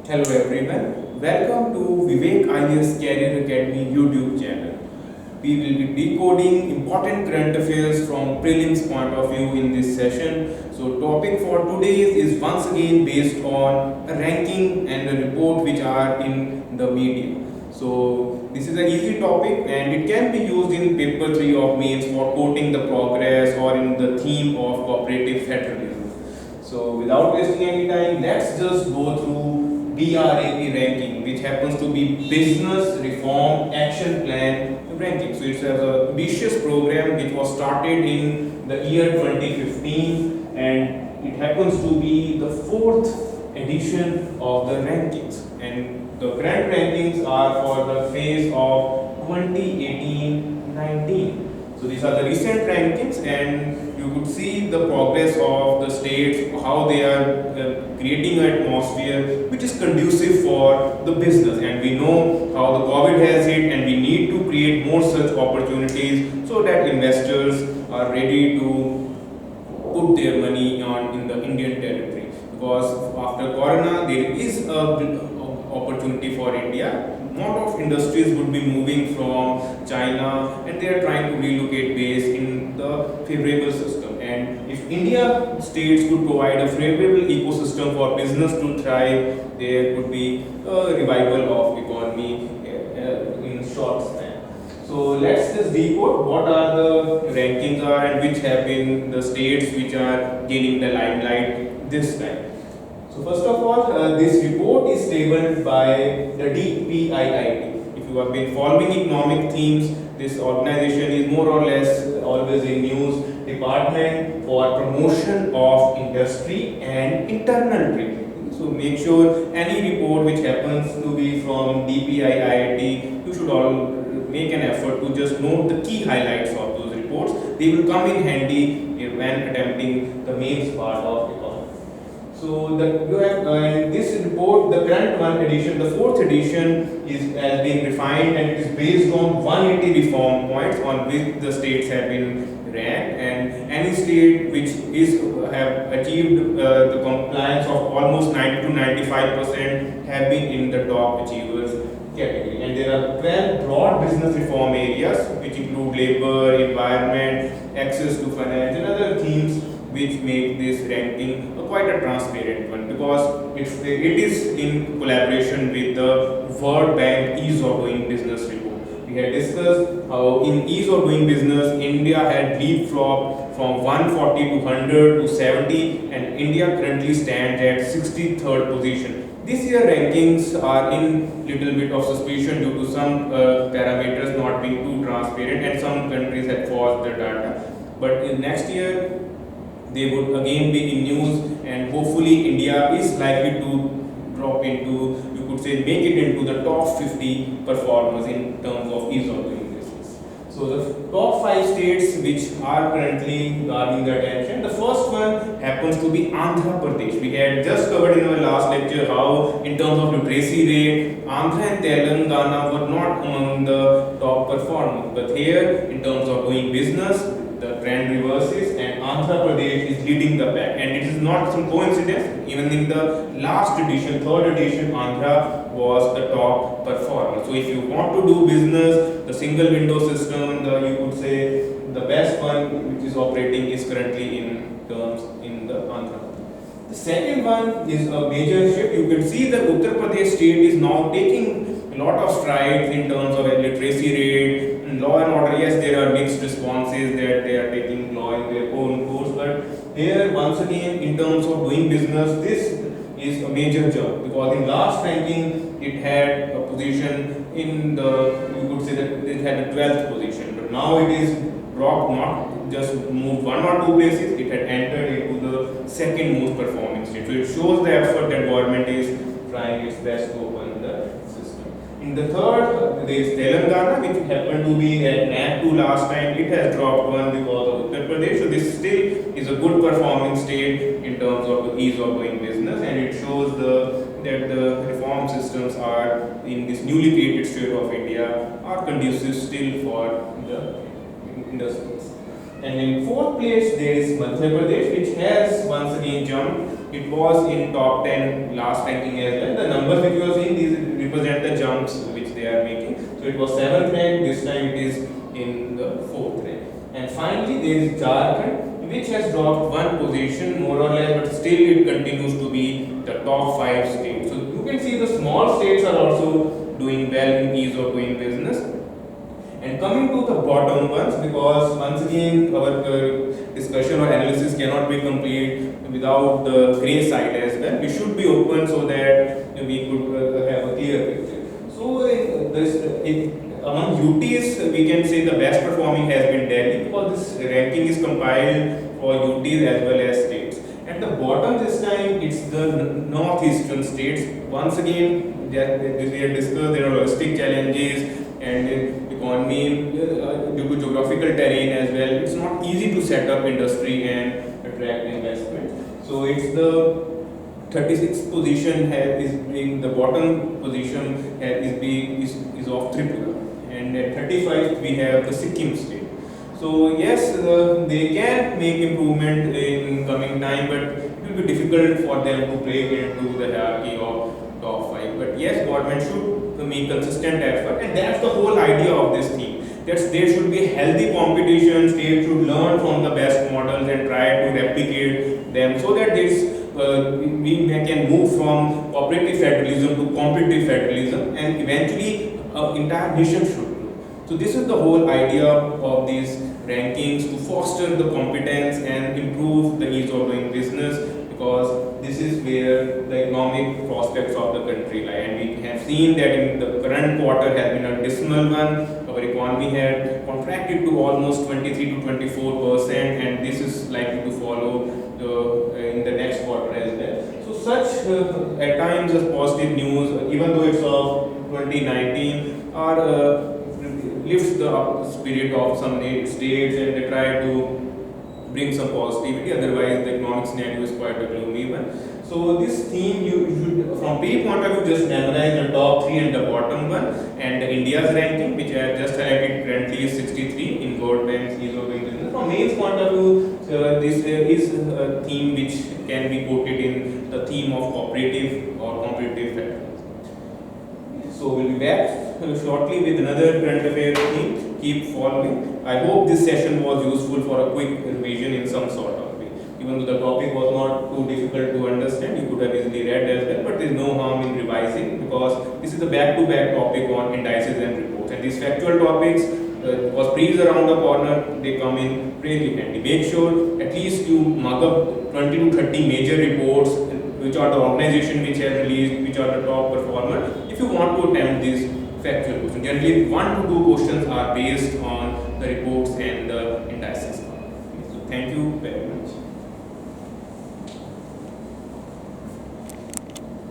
Hello everyone, welcome to Vivek IAS Career Academy YouTube channel. We will be decoding important current affairs from prelims point of view in this session. So topic for today is once again based on a ranking and a report which are in the media. So this is an easy topic and it can be used in paper 3 of mains for quoting the progress or in the theme of cooperative federalism. So without wasting any time, let's just go through BRAP ranking, which happens to be Business Reform Action Plan ranking. So it's a ambitious program which was started in the year 2015 and it happens to be the fourth edition of the rankings. And the current rankings are for the phase of 2018-19. So these are the recent rankings and you could see the progress of the states, how they are creating an atmosphere which is conducive for the business. And we know how the COVID has hit and we need to create more such opportunities so that investors are ready to put their money on in the Indian territory. Because after Corona, there is a opportunity for India. Lot of industries would be moving from China and they are trying to relocate base in the favorable system. And if India states could provide a favorable ecosystem for business to thrive, there could be a revival of economy in short span. So let's just decode what are the rankings are and which have been the states which are gaining the limelight this time. So first of all, this report is tabled by the DPIIT. If you have been following economic themes, this organization is more or less always in news. Department for Promotion of Industry and Internal Trade. So make sure any report which happens to be from DPIIT, you should all make an effort to just note the key highlights of those reports. They will come in handy when attempting the mains part of economics. So you have this report, the current one edition, the fourth edition has been refined and it is based on 180 reform points on which the states have been ranked, and any state which have achieved the compliance of almost 90 to 95% have been in the top achievers category. And there are 12 broad business reform areas which include labor, environment, access to finance and other themes which make this ranking quite a transparent one, because it is in collaboration with the World Bank Ease of Doing Business report. We had discussed how in ease of doing business, India had leapfrogged from 140 to 100 to 70 and India currently stands at 63rd position. This year rankings are in little bit of suspicion due to some parameters not being too transparent and some countries had forced the data. But in next year, they would again be in news and hopefully India is likely to drop into, you could say, make it into the top 50 performers in terms of ease of doing business. So the top 5 states which are currently garnering the attention, the first one happens to be Andhra Pradesh. We had just covered in our last lecture how in terms of literacy rate, Andhra and Telangana were not among the top performers. But here in terms of doing business, the trend reverses and Andhra Pradesh is leading the pack, and it is not some coincidence. Even in the last edition, third edition, Andhra was the top performer. So if you want to do business, the single window system, you could say the best one which is operating is currently in the Andhra. The second one is a major shift. You can see that Uttar Pradesh state is now taking a lot of strides in terms of literacy rate, law and order. Yes, there are mixed responses that they are taking law in their own course, but here once again in terms of doing business, this is a major jump, because in last ranking it had a position in the, you could say that it had a 12th position, but now it is dropped, not just moved one or two places, it had entered into the second most performing state. So it shows the effort that government is trying its best to open the system. In the third, there is Telangana, which happened to be at rank 2 last time. It has dropped one because of Uttar Pradesh. So this still is a good performing state in terms of the ease of doing business, and it shows that the reform systems are in this newly created state of India are conducive still for the industries. And in fourth place, there is Madhya Pradesh, which has once again jumped. It was in top 10 last ranking as well. The numbers which you are seeing, these represent the jumps which they are making. So it was 7th rank, this time it is in the 4th rank. And finally there is Jharkhand, which has dropped one position more or less, but still it continues to be the top 5 states. So you can see the small states are also doing well in ease of doing business. And coming to the bottom ones, because once again our discussion or analysis cannot be complete without the gray side as well. We should be open so that we could have a clear picture. So among UTs, we can say the best performing has been Delhi, because this ranking is compiled for UTs as well as states. At the bottom this time, it's the northeastern states. Once again, we have discussed there are logistic challenges and economy due to geographical terrain as well. It's not easy to set up industry and attract investment. So it's the 36th position is being the bottom position is of Tripura, and at 35th we have the Sikkim state. So yes, they can make improvement in coming time, but it will be difficult for them to break into the hierarchy of top 5. But yes, government should make consistent effort, and that's the whole idea of this theme. That there should be healthy competition. States should learn from the best models and try to replicate them, so that we can move from cooperative federalism to competitive federalism, and eventually entire nation should grow. So this is the whole idea of these rankings, to foster the competence and improve the ease of doing business, because this is where the economic prospects of the country lie. And we have seen that in the current quarter has been a dismal one. Our economy had contracted to almost 23 to 24%, and this is likely to follow in the next quarter as well. So such at times as positive news, even though it's of 2019, are lifts the spirit of some states, and they try to bring some positivity. Otherwise, the economic scenario is quite a gloomy one. So this theme, you should, from P point of view, just memorize the top 3 and the bottom one, and India's ranking, which I have just highlighted, currently is 63 in World Bank's ease of doing business. From mains point of view, this is a theme which can be quoted in the theme of cooperative or competitive factors. So we'll be back shortly with another current affairs theme. Keep following. I hope this session was useful for a quick revision in some sort of way. Even though the topic was not too difficult to understand, you could have easily read as well, but there is no harm in revising, because this is a back-to-back topic on indices and reports. And these factual topics, because pre is around the corner, they come in really handy. Make sure at least you mug up 20 to 30 major reports, which are the organization which have released, which are the top performers, if you want to attempt these factual questions. Generally 1 to 2 questions